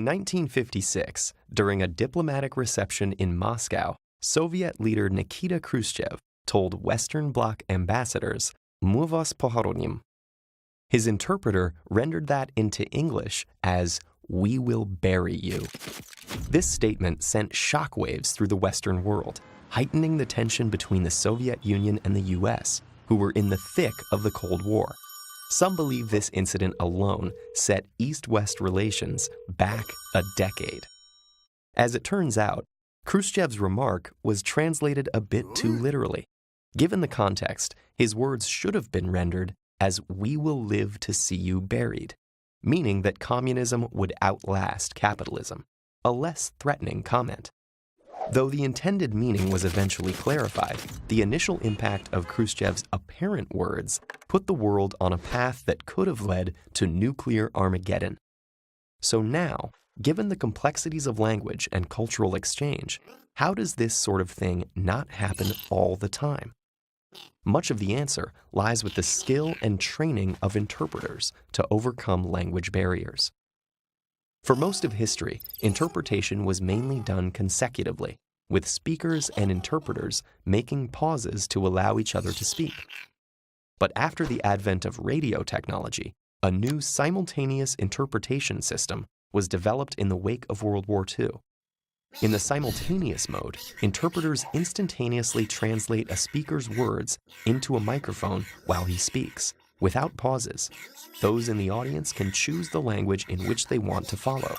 1956, during a diplomatic reception in Moscow, Soviet leader Nikita Khrushchev told Western Bloc ambassadors, "Мы вас похороним." His interpreter rendered that into English as, "We will bury you." This statement sent shockwaves through the Western world, heightening the tension between the Soviet Union and the US, who were in the thick of the Cold War. Some believe this incident alone set East-West relations back a decade. As it turns out, Khrushchev's remark was translated a bit too literally. Given the context, his words should have been rendered as, "We will live to see you buried," meaning that communism would outlast capitalism, a less threatening comment. Though the intended meaning was eventually clarified, the initial impact of Khrushchev's apparent words put the world on a path that could have led to nuclear Armageddon. So now, given the complexities of language and cultural exchange, how does this sort of thing not happen all the time? Much of the answer lies with the skill and training of interpreters to overcome language barriers. For most of history, interpretation was mainly done consecutively, with speakers and interpreters making pauses to allow each other to speak. But after the advent of radio technology, a new simultaneous interpretation system was developed in the wake of World War II. In the simultaneous mode, interpreters instantaneously translate a speaker's words into a microphone while he speaks, without pauses. Those in the audience can choose the language in which they want to follow.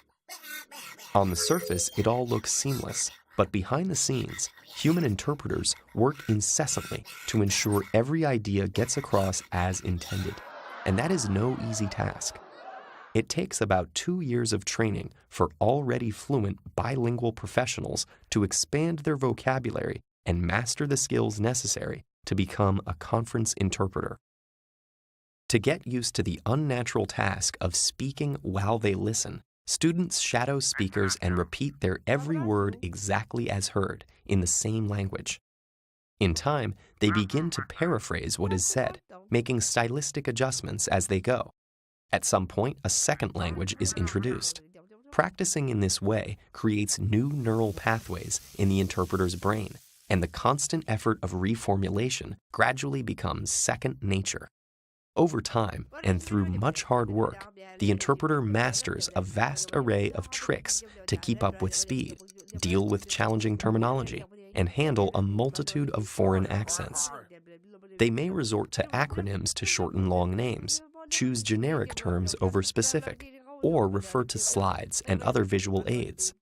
On the surface, it all looks seamless, but behind the scenes, human interpreters work incessantly to ensure every idea gets across as intended, and that is no easy task. It takes about 2 years of training for already fluent bilingual professionals to expand their vocabulary and master the skills necessary to become a conference interpreter. To get used to the unnatural task of speaking while they listen, students shadow speakers and repeat their every word exactly as heard in the same language. In time, they begin to paraphrase what is said, making stylistic adjustments as they go. At some point, a second language is introduced. Practicing in this way creates new neural pathways in the interpreter's brain, and the constant effort of reformulation gradually becomes second nature. Over time, and through much hard work, the interpreter masters a vast array of tricks to keep up with speed, deal with challenging terminology, and handle a multitude of foreign accents. They may resort to acronyms to shorten long names, choose generic terms over specific, or refer to slides and other visual aids.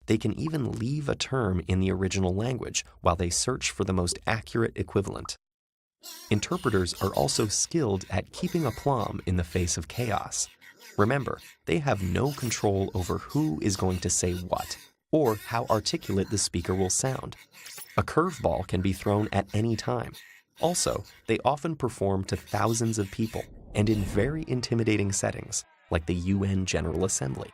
They can even leave a term in the original language while they search for the most accurate equivalent. Interpreters are also skilled at keeping aplomb in the face of chaos. Remember, they have no control over who is going to say what, or how articulate the speaker will sound. A curveball can be thrown at any time. Also, they often perform to thousands of people, and in very intimidating settings, like the UN General Assembly.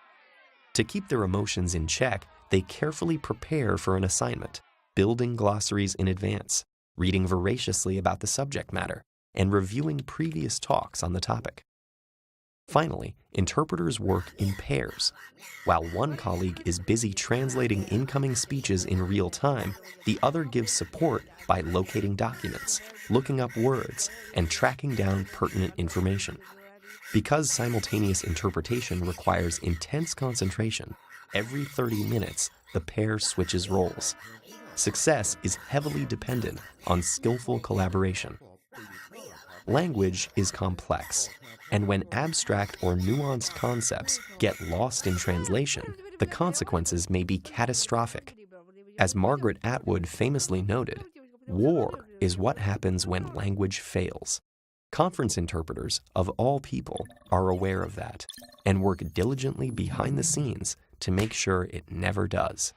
To keep their emotions in check, they carefully prepare for an assignment, building glossaries in advance, reading voraciously about the subject matter, and reviewing previous talks on the topic. Finally, interpreters work in pairs. While one colleague is busy translating incoming speeches in real time, the other gives support by locating documents, looking up words, and tracking down pertinent information. Because simultaneous interpretation requires intense concentration, every 30 minutes, the pair switches roles. Success is heavily dependent on skillful collaboration. Language is complex, and when abstract or nuanced concepts get lost in translation, the consequences may be catastrophic. As Margaret Atwood famously noted, war is what happens when language fails. Conference interpreters, of all people, are aware of that and work diligently behind the scenes to make sure it never does.